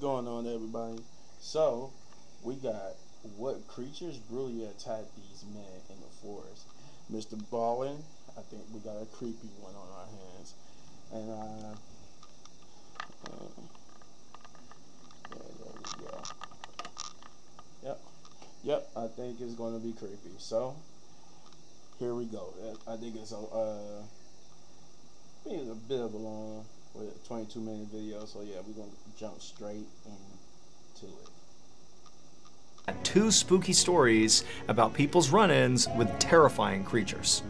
going on, everybody? So, we got what creatures brutally attack these men in the forest. MrBallen, I think we got a creepy one on our hands. And, yeah, there we go. Yep, I think it's going to be creepy. So, here we go. I think it's a bit of a long, 22-minute video. So, yeah, we're going to jump straight into it. Two spooky stories about people's run-ins with terrifying creatures.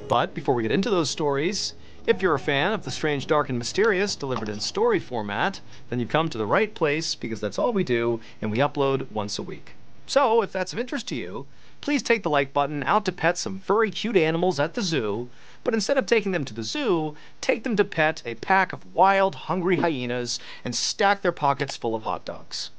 But before we get into those stories, if you're a fan of the strange, dark, and mysterious delivered in story format, then you've come to the right place, because that's all we do, and we upload once a week. So, if that's of interest to you, please take the like button out to pet some furry, cute animals at the zoo, but instead of taking them to the zoo, take them to pet a pack of wild, hungry hyenas and stack their pockets full of hot dogs.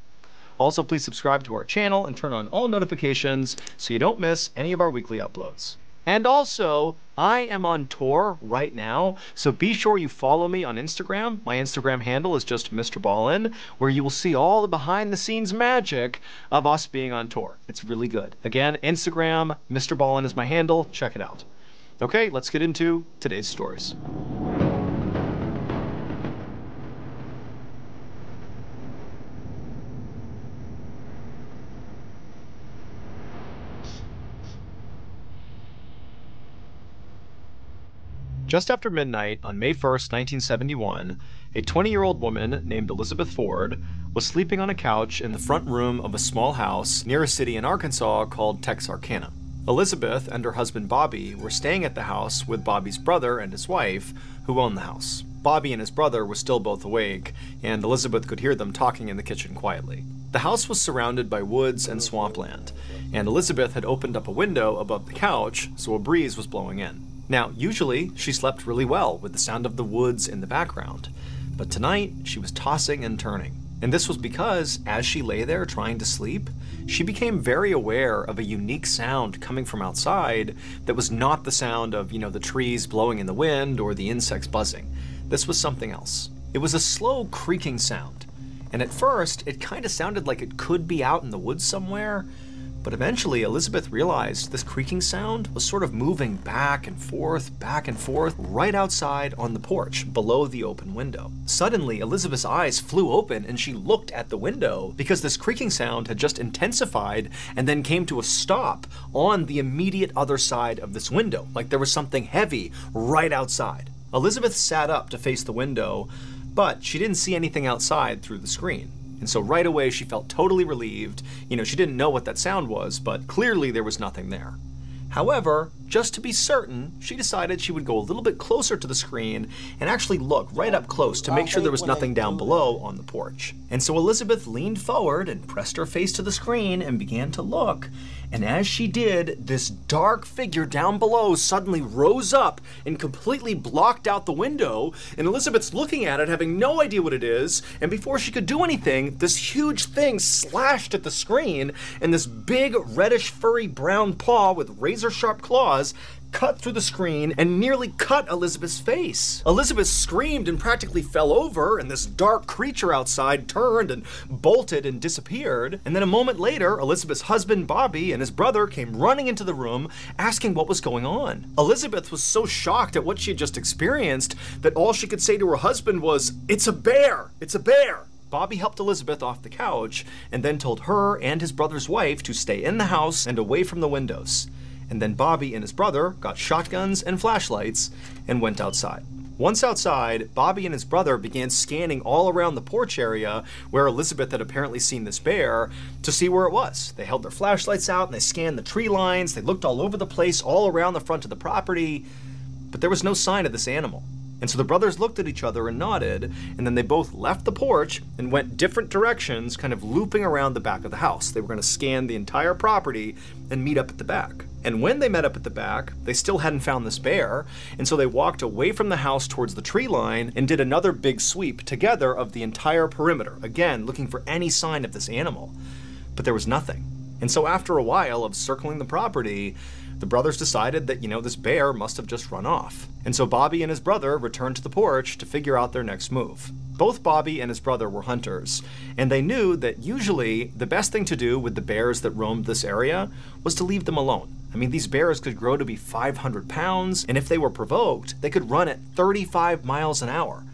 Also, please subscribe to our channel and turn on all notifications so you don't miss any of our weekly uploads. And also, I am on tour right now, so be sure you follow me on Instagram. My Instagram handle is just MrBallen, where you will see all the behind-the-scenes magic of us being on tour. It's really good. Again, Instagram, MrBallen is my handle. Check it out. Okay, let's get into today's stories. Just after midnight on May 1st, 1971, a 20-year-old woman named Elizabeth Ford was sleeping on a couch in the front room of a small house near a city in Arkansas called Texarkana. Elizabeth and her husband Bobby were staying at the house with Bobby's brother and his wife, who owned the house. Bobby and his brother were still both awake, and Elizabeth could hear them talking in the kitchen quietly. The house was surrounded by woods and swampland, and Elizabeth had opened up a window above the couch so a breeze was blowing in. Now, usually, she slept really well with the sound of the woods in the background, but tonight she was tossing and turning. And this was because, as she lay there trying to sleep, she became very aware of a unique sound coming from outside that was not the sound of, the trees blowing in the wind or the insects buzzing. This was something else. It was a slow creaking sound, and at first, it kind of sounded like it could be out in the woods somewhere. But eventually, Elizabeth realized this creaking sound was sort of moving back and forth, right outside on the porch, below the open window. Suddenly, Elizabeth's eyes flew open and she looked at the window because this creaking sound had just intensified and then came to a stop on the immediate other side of this window, like there was something heavy right outside. Elizabeth sat up to face the window, but she didn't see anything outside through the screen. And so right away she felt totally relieved. She didn't know what that sound was, but clearly there was nothing there. However, just to be certain, she decided she would go a little bit closer to the screen and actually look right up close to make sure there was nothing down below on the porch. And so Elizabeth leaned forward and pressed her face to the screen and began to look. And as she did, this dark figure down below suddenly rose up and completely blocked out the window, and Elizabeth's looking at it, having no idea what it is, and before she could do anything, this huge thing slashed at the screen, and this big reddish furry brown paw with razor-sharp claws cut through the screen and nearly cut Elizabeth's face. Elizabeth screamed and practically fell over, and this dark creature outside turned and bolted and disappeared. And then a moment later, Elizabeth's husband Bobby and his brother came running into the room asking what was going on. Elizabeth was so shocked at what she had just experienced that all she could say to her husband was, "It's a bear! It's a bear!" Bobby helped Elizabeth off the couch and then told her and his brother's wife to stay in the house and away from the windows. And then Bobby and his brother got shotguns and flashlights and went outside. Once outside, Bobby and his brother began scanning all around the porch area where Elizabeth had apparently seen this bear to see where it was. They held their flashlights out and they scanned the tree lines. They looked all over the place, all around the front of the property, but there was no sign of this animal. And so the brothers looked at each other and nodded, and then they both left the porch and went different directions, kind of looping around the back of the house. They were going to scan the entire property and meet up at the back. And when they met up at the back, they still hadn't found this bear, and so they walked away from the house towards the tree line and did another big sweep together of the entire perimeter, again, looking for any sign of this animal. But there was nothing. And so after a while of circling the property, The brothers decided that, this bear must have just run off. And so Bobby and his brother returned to the porch to figure out their next move. Both Bobby and his brother were hunters, and they knew that usually the best thing to do with the bears that roamed this area was to leave them alone. I mean, these bears could grow to be 500 pounds, and if they were provoked, they could run at 35 miles an hour.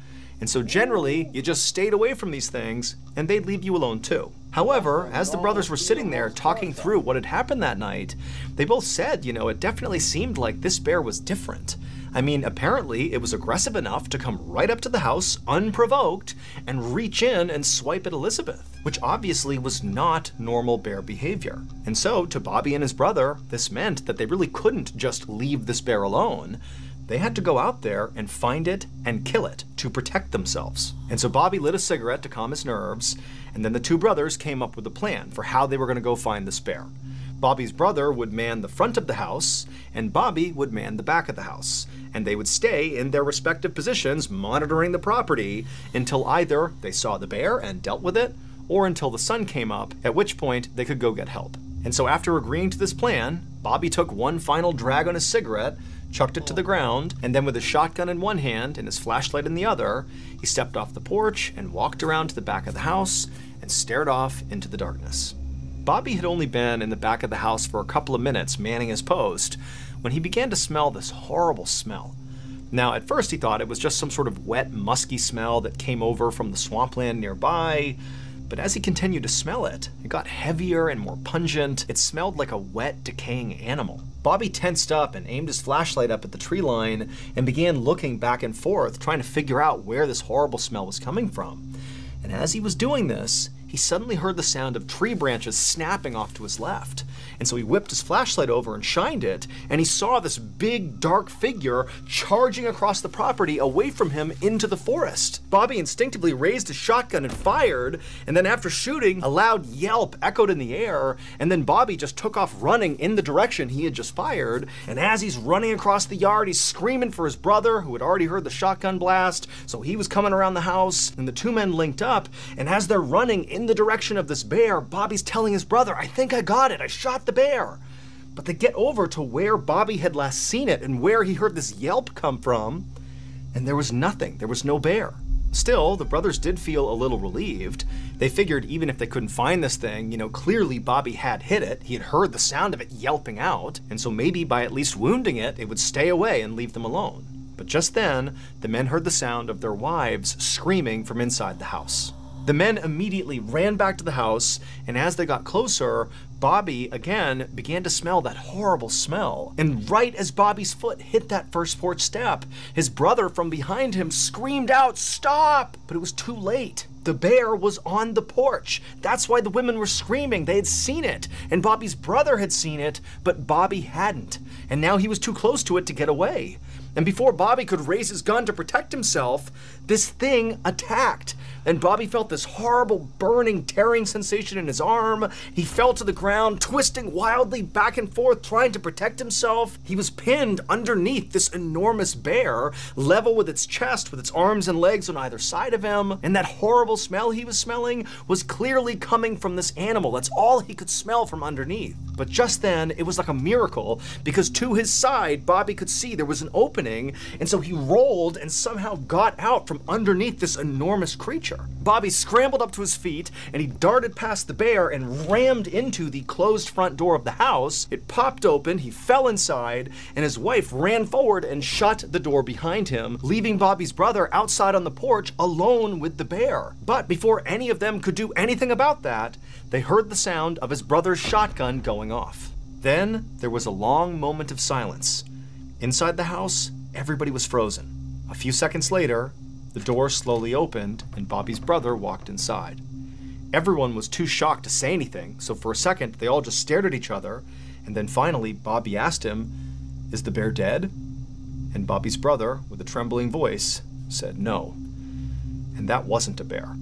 And so generally, you just stayed away from these things, and they'd leave you alone too. However, as the brothers were sitting there talking through what had happened that night, they both said, it definitely seemed like this bear was different. I mean, apparently it was aggressive enough to come right up to the house, unprovoked, and reach in and swipe at Elizabeth, which obviously was not normal bear behavior. And so, to Bobby and his brother, this meant that they really couldn't just leave this bear alone. They had to go out there and find it and kill it to protect themselves. And so Bobby lit a cigarette to calm his nerves, and then the two brothers came up with a plan for how they were going to go find this bear. Bobby's brother would man the front of the house, and Bobby would man the back of the house. And they would stay in their respective positions monitoring the property until either they saw the bear and dealt with it, or until the sun came up, at which point they could go get help. And so after agreeing to this plan, Bobby took one final drag on his cigarette, chucked it to the ground, and then with his shotgun in one hand and his flashlight in the other, he stepped off the porch and walked around to the back of the house and stared off into the darkness. Bobby had only been in the back of the house for a couple of minutes manning his post when he began to smell this horrible smell. Now, at first he thought it was just some sort of wet, musky smell that came over from the swampland nearby, but as he continued to smell it, it got heavier and more pungent. It smelled like a wet, decaying animal. Bobby tensed up and aimed his flashlight up at the tree line and began looking back and forth, trying to figure out where this horrible smell was coming from. And as he was doing this, he suddenly heard the sound of tree branches snapping off to his left. And so he whipped his flashlight over and shined it, and he saw this big, dark figure charging across the property away from him into the forest. Bobby instinctively raised his shotgun and fired, and then after shooting, a loud yelp echoed in the air, and then Bobby just took off running in the direction he had just fired, and as he's running across the yard, he's screaming for his brother, who had already heard the shotgun blast, so he was coming around the house, and the two men linked up, and as they're running in the direction of this bear, Bobby's telling his brother, "I think I got it, I shot the bear." But they get over to where Bobby had last seen it and where he heard this yelp come from, and there was nothing. There was no bear. Still, the brothers did feel a little relieved. They figured even if they couldn't find this thing, clearly Bobby had hit it. He had heard the sound of it yelping out, and so maybe by at least wounding it, it would stay away and leave them alone. But just then, the men heard the sound of their wives screaming from inside the house. The men immediately ran back to the house, and as they got closer, Bobby, again, began to smell that horrible smell. And right as Bobby's foot hit that first porch step, his brother from behind him screamed out, "Stop!" But it was too late. The bear was on the porch. That's why the women were screaming. They had seen it, and Bobby's brother had seen it, but Bobby hadn't. And now he was too close to it to get away. And before Bobby could raise his gun to protect himself, this thing attacked. And Bobby felt this horrible, burning, tearing sensation in his arm. He fell to the ground, twisting wildly back and forth, trying to protect himself. He was pinned underneath this enormous bear, level with its chest, with its arms and legs on either side of him. And that horrible smell he was smelling was clearly coming from this animal. That's all he could smell from underneath. But just then, it was like a miracle, because to his side, Bobby could see there was an opening, and so he rolled and somehow got out from underneath this enormous creature. Bobby scrambled up to his feet, and he darted past the bear and rammed into the closed front door of the house. It popped open, he fell inside, and his wife ran forward and shut the door behind him, leaving Bobby's brother outside on the porch alone with the bear. But before any of them could do anything about that, they heard the sound of his brother's shotgun going off. Then there was a long moment of silence. Inside the house, everybody was frozen. A few seconds later, the door slowly opened and Bobby's brother walked inside. Everyone was too shocked to say anything, so for a second they all just stared at each other, and then finally Bobby asked him, "Is the bear dead?" And Bobby's brother, with a trembling voice, said no. And that wasn't a bear.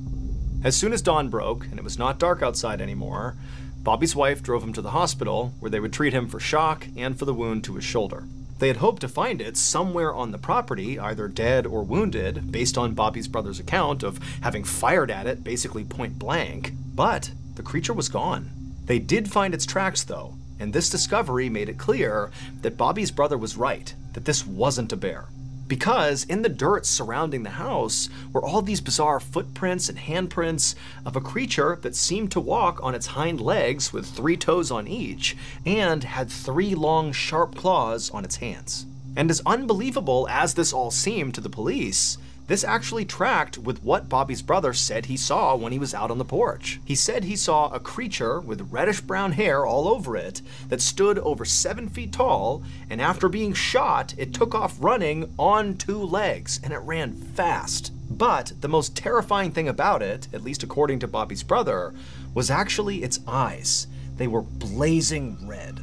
As soon as dawn broke, and it was not dark outside anymore, Bobby's wife drove him to the hospital, where they would treat him for shock and for the wound to his shoulder. They had hoped to find it somewhere on the property, either dead or wounded, based on Bobby's brother's account of having fired at it basically point blank, but the creature was gone. They did find its tracks though, and this discovery made it clear that Bobby's brother was right, that this wasn't a bear. Because in the dirt surrounding the house were all these bizarre footprints and handprints of a creature that seemed to walk on its hind legs with 3 toes on each, and had 3 long sharp claws on its hands. And as unbelievable as this all seemed to the police, this actually tracked with what Bobby's brother said he saw when he was out on the porch. He said he saw a creature with reddish-brown hair all over it that stood over 7 feet tall, and after being shot, it took off running on 2 legs, and it ran fast. But the most terrifying thing about it, at least according to Bobby's brother, was actually its eyes. They were blazing red.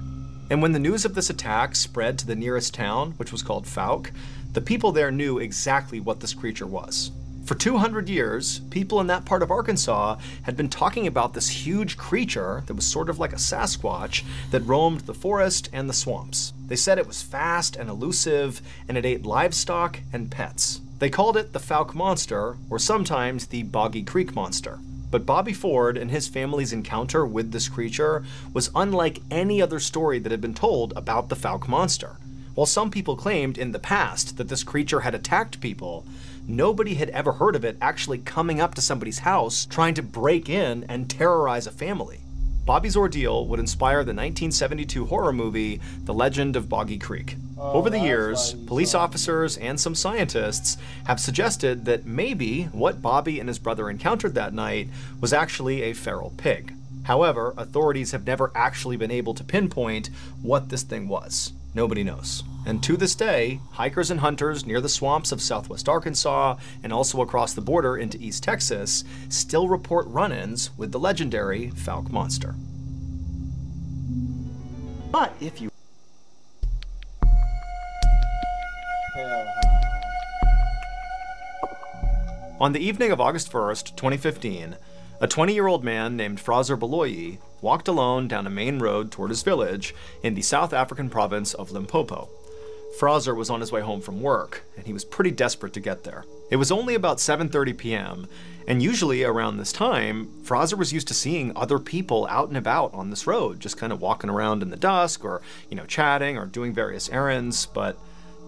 And when the news of this attack spread to the nearest town, which was called Fouke, the people there knew exactly what this creature was. For 200 years, people in that part of Arkansas had been talking about this huge creature that was sort of like a Sasquatch that roamed the forest and the swamps. They said it was fast and elusive, and it ate livestock and pets. They called it the Fouke Monster, or sometimes the Boggy Creek Monster. But Bobby Ford and his family's encounter with this creature was unlike any other story that had been told about the Fouke Monster. While some people claimed in the past that this creature had attacked people, nobody had ever heard of it actually coming up to somebody's house trying to break in and terrorize a family. Bobby's ordeal would inspire the 1972 horror movie, The Legend of Boggy Creek. Over the years, police officers and some scientists have suggested that maybe what Bobby and his brother encountered that night was actually a feral pig. However, authorities have never actually been able to pinpoint what this thing was. Nobody knows. And to this day, hikers and hunters near the swamps of southwest Arkansas and also across the border into East Texas still report run-ins with the legendary Fouke Monster. But if you On the evening of August 1st, 2015, a 20-year-old man named Fraser Beloyi walked alone down a main road toward his village in the South African province of Limpopo. Fraser was on his way home from work, and he was pretty desperate to get there. It was only about 7:30 p.m., and usually around this time, Fraser was used to seeing other people out and about on this road, just kind of walking around in the dusk or, chatting or doing various errands, but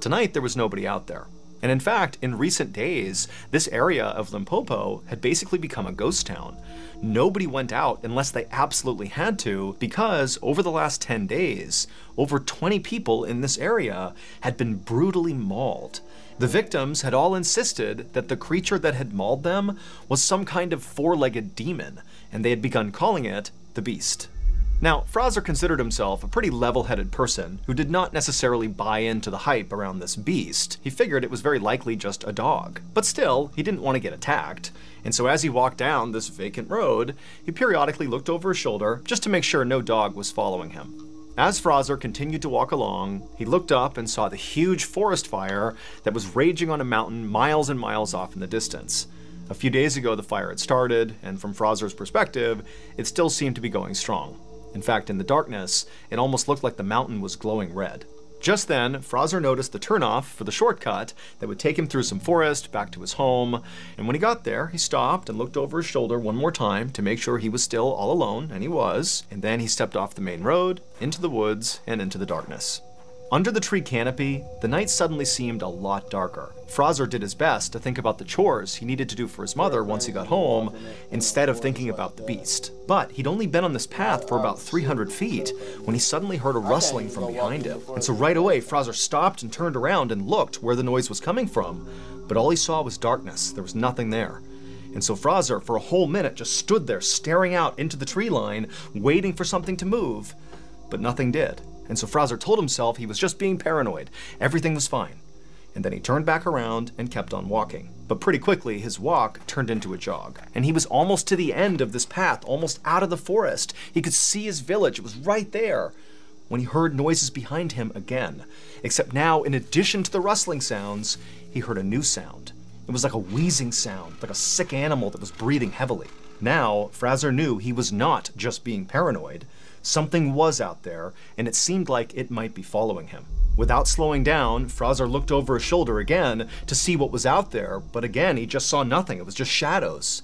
tonight there was nobody out there. And in fact, in recent days, this area of Limpopo had basically become a ghost town. Nobody went out unless they absolutely had to, because over the last 10 days, over 20 people in this area had been brutally mauled. The victims had all insisted that the creature that had mauled them was some kind of 4-legged demon, and they had begun calling it the Beast. Now, Fraser considered himself a pretty level-headed person who did not necessarily buy into the hype around this beast. He figured it was very likely just a dog. But still, he didn't want to get attacked, and so as he walked down this vacant road, he periodically looked over his shoulder just to make sure no dog was following him. As Fraser continued to walk along, he looked up and saw the huge forest fire that was raging on a mountain miles and miles off in the distance. A few days ago, the fire had started, and from Fraser's perspective, it still seemed to be going strong. In fact, in the darkness, it almost looked like the mountain was glowing red. Just then, Fraser noticed the turnoff for the shortcut that would take him through some forest back to his home, and when he got there, he stopped and looked over his shoulder one more time to make sure he was still all alone, and he was, and then he stepped off the main road, into the woods, and into the darkness. Under the tree canopy, the night suddenly seemed a lot darker. Fraser did his best to think about the chores he needed to do for his mother once he got home, instead of thinking about the beast. But he'd only been on this path for about 300 feet when he suddenly heard a rustling from behind him. And so right away, Fraser stopped and turned around and looked where the noise was coming from. But all he saw was darkness. There was nothing there. And so Fraser, for a whole minute, just stood there staring out into the tree line, waiting for something to move. But nothing did. And so Fraser told himself he was just being paranoid. Everything was fine. And then he turned back around and kept on walking. But pretty quickly, his walk turned into a jog. And he was almost to the end of this path, almost out of the forest. He could see his village. It was right there. When he heard noises behind him again. Except now, in addition to the rustling sounds, he heard a new sound. It was like a wheezing sound, like a sick animal that was breathing heavily. Now, Fraser knew he was not just being paranoid. Something was out there, and it seemed like it might be following him. Without slowing down, Fraser looked over his shoulder again to see what was out there, but again, he just saw nothing. It was just shadows.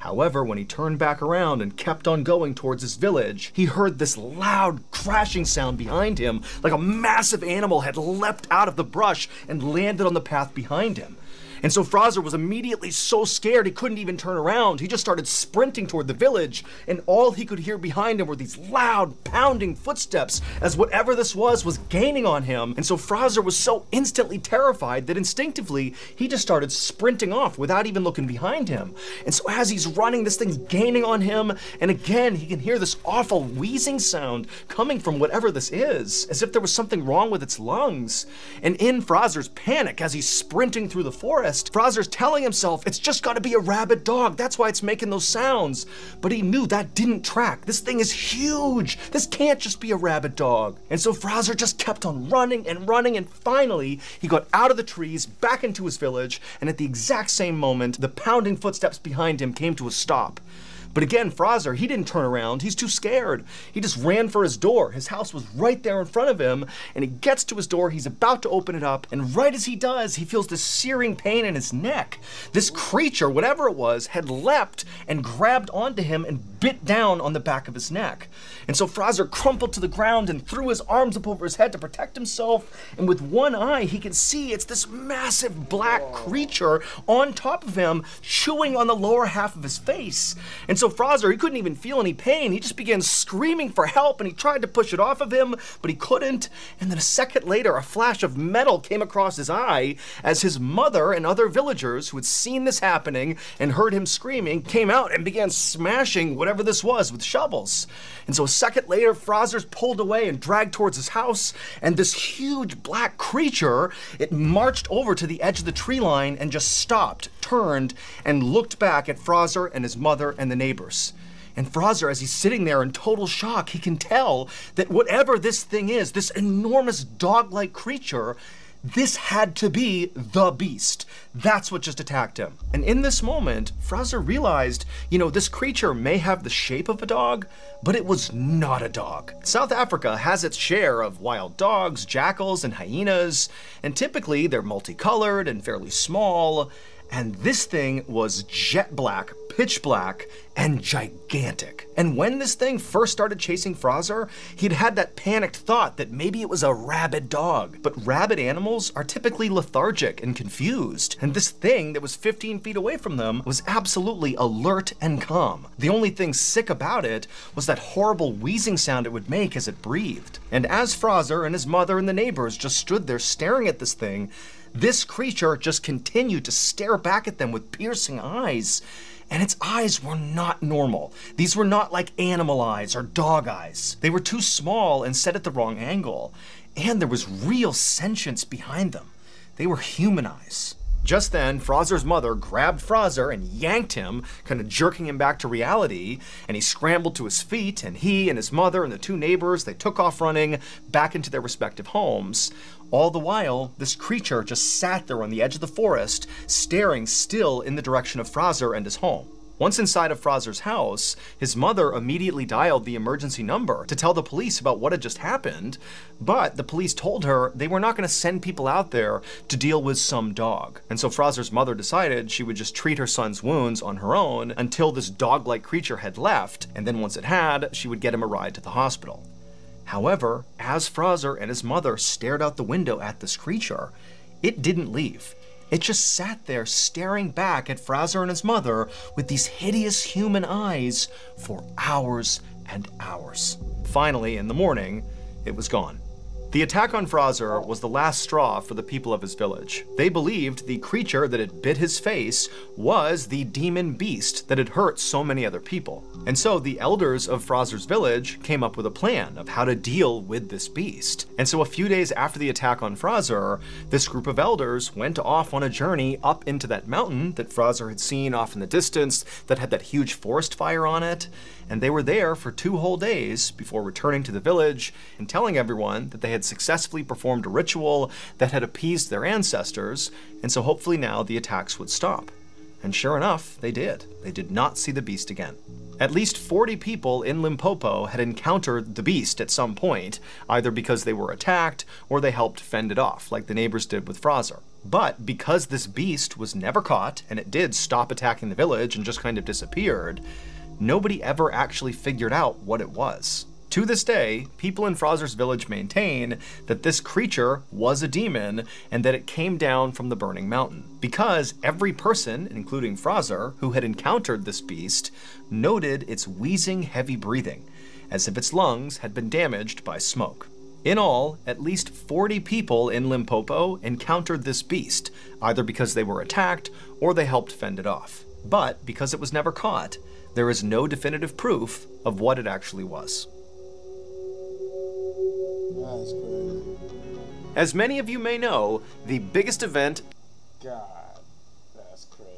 However, when he turned back around and kept on going towards his village, he heard this loud crashing sound behind him, like a massive animal had leapt out of the brush and landed on the path behind him. And so Fraser was immediately so scared he couldn't even turn around. He just started sprinting toward the village, and all he could hear behind him were these loud, pounding footsteps as whatever this was gaining on him. And so Fraser was so instantly terrified that instinctively he just started sprinting off without even looking behind him. And so as he's running, this thing's gaining on him, and again he can hear this awful wheezing sound coming from whatever this is, as if there was something wrong with its lungs. And in Fraser's panic, as he's sprinting through the forest, Fraser's telling himself it's just gotta be a rabid dog, that's why it's making those sounds. But he knew that didn't track. This thing is huge. This can't just be a rabid dog. And so Fraser just kept on running, and finally he got out of the trees, back into his village, and at the exact same moment, the pounding footsteps behind him came to a stop. But again, Fraser, he didn't turn around. He's too scared. He just ran for his door. His house was right there in front of him, and he gets to his door. He's about to open it up, and right as he does, he feels this searing pain in his neck. This creature, whatever it was, had leapt and grabbed onto him and bit down on the back of his neck. And so Fraser crumpled to the ground and threw his arms up over his head to protect himself, and with one eye, he can see it's this massive black creature on top of him, chewing on the lower half of his face. And so Fraser, he couldn't even feel any pain. He just began screaming for help, and he tried to push it off of him, but he couldn't. And then a second later, a flash of metal came across his eye as his mother and other villagers who had seen this happening and heard him screaming came out and began smashing whatever this was with shovels. And so a second later, Fraser's pulled away and dragged towards his house, and this huge black creature, it marched over to the edge of the tree line and just stopped, turned, and looked back at Fraser and his mother and the neighbors. And Fraser, as he's sitting there in total shock, he can tell that whatever this thing is, this enormous dog-like creature, this had to be the beast. That's what just attacked him. And in this moment, Fraser realized, this creature may have the shape of a dog, but it was not a dog. South Africa has its share of wild dogs, jackals, and hyenas, and typically they're multicolored and fairly small. And this thing was jet black, pitch black, and gigantic. And when this thing first started chasing Fraser, he'd had that panicked thought that maybe it was a rabid dog. But rabid animals are typically lethargic and confused. And this thing that was 15 feet away from them was absolutely alert and calm. The only thing sick about it was that horrible wheezing sound it would make as it breathed. And as Fraser and his mother and the neighbors just stood there staring at this thing, this creature just continued to stare back at them with piercing eyes. And its eyes were not normal. These were not like animal eyes or dog eyes. They were too small and set at the wrong angle. And there was real sentience behind them. They were human eyes. Just then, Fraser's mother grabbed Fraser and yanked him, kind of jerking him back to reality, and he scrambled to his feet, and he and his mother and the two neighbors, they took off running back into their respective homes. All the while, this creature just sat there on the edge of the forest, staring still in the direction of Fraser and his home. Once inside of Fraser's house, his mother immediately dialed the emergency number to tell the police about what had just happened, but the police told her they were not going to send people out there to deal with some dog. And so Fraser's mother decided she would just treat her son's wounds on her own until this dog-like creature had left, and then once it had, she would get him a ride to the hospital. However, as Fraser and his mother stared out the window at this creature, it didn't leave. It just sat there staring back at Fraser and his mother with these hideous human eyes for hours and hours. Finally, in the morning, it was gone. The attack on Fraser was the last straw for the people of his village. They believed the creature that had bit his face was the demon beast that had hurt so many other people. And so the elders of Fraser's village came up with a plan of how to deal with this beast. And so a few days after the attack on Fraser, this group of elders went off on a journey up into that mountain that Fraser had seen off in the distance that had that huge forest fire on it. And they were there for 2 whole days before returning to the village and telling everyone that they had successfully performed a ritual that had appeased their ancestors, and so hopefully now the attacks would stop. And sure enough, they did. They did not see the beast again. At least 40 people in Limpopo had encountered the beast at some point, either because they were attacked or they helped fend it off, like the neighbors did with Fraser. But because this beast was never caught, and it did stop attacking the village and just kind of disappeared, nobody ever actually figured out what it was. To this day, people in Frozer's village maintain that this creature was a demon and that it came down from the burning mountain, because every person, including Frozer, who had encountered this beast, noted its wheezing, heavy breathing, as if its lungs had been damaged by smoke. In all, at least 40 people in Limpopo encountered this beast, either because they were attacked or they helped fend it off. But because it was never caught, there is no definitive proof of what it actually was. That's crazy. As many of you may know, the biggest event... God, that's crazy.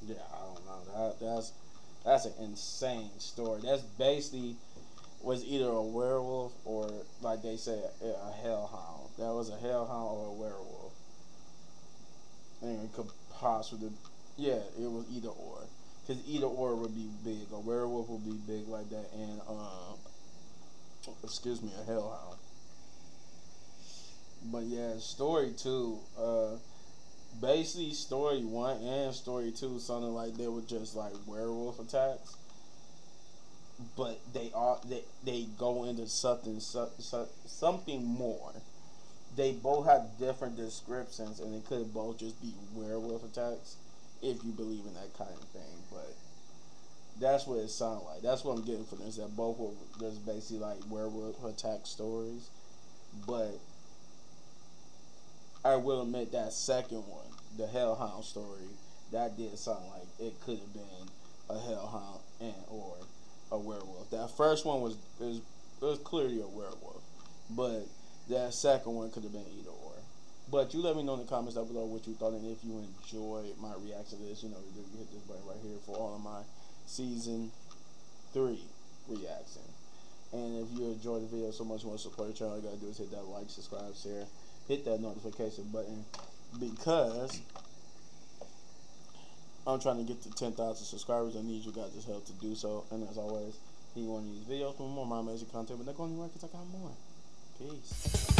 Yeah, I don't know. That's an insane story. That's basically was either a werewolf or, like they say, a hellhound. That was a hellhound or a werewolf. And it could possibly, yeah, it was either or. Because either or would be big. A werewolf would be big like that, and excuse me, a hellhound. But yeah, story 2. Basically, story 1 and story 2 sounded like they were just like werewolf attacks, but they go into something more. They both have different descriptions, and it could both just be werewolf attacks if you believe in that kind of thing. But that's what it sounded like. That's what I'm getting from this. That both were just basically like werewolf attack stories, but I will admit that second one, the hellhound story, that did sound like it could have been a hellhound and or a werewolf. That first one was clearly a werewolf, but that second one could have been either or. But you let me know in the comments down below what you thought, and if you enjoyed my reaction to this, you know, you hit this button right here for all of my season 3 reaction. And if you enjoyed the video so much, you want to support the channel, all you gotta do is hit that like, subscribe, share, hit that notification button, because I'm trying to get to 10,000 subscribers. I need you guys' help to do so. And as always, if you want these videos for more my amazing content, but not going anywhere because I got more. Peace.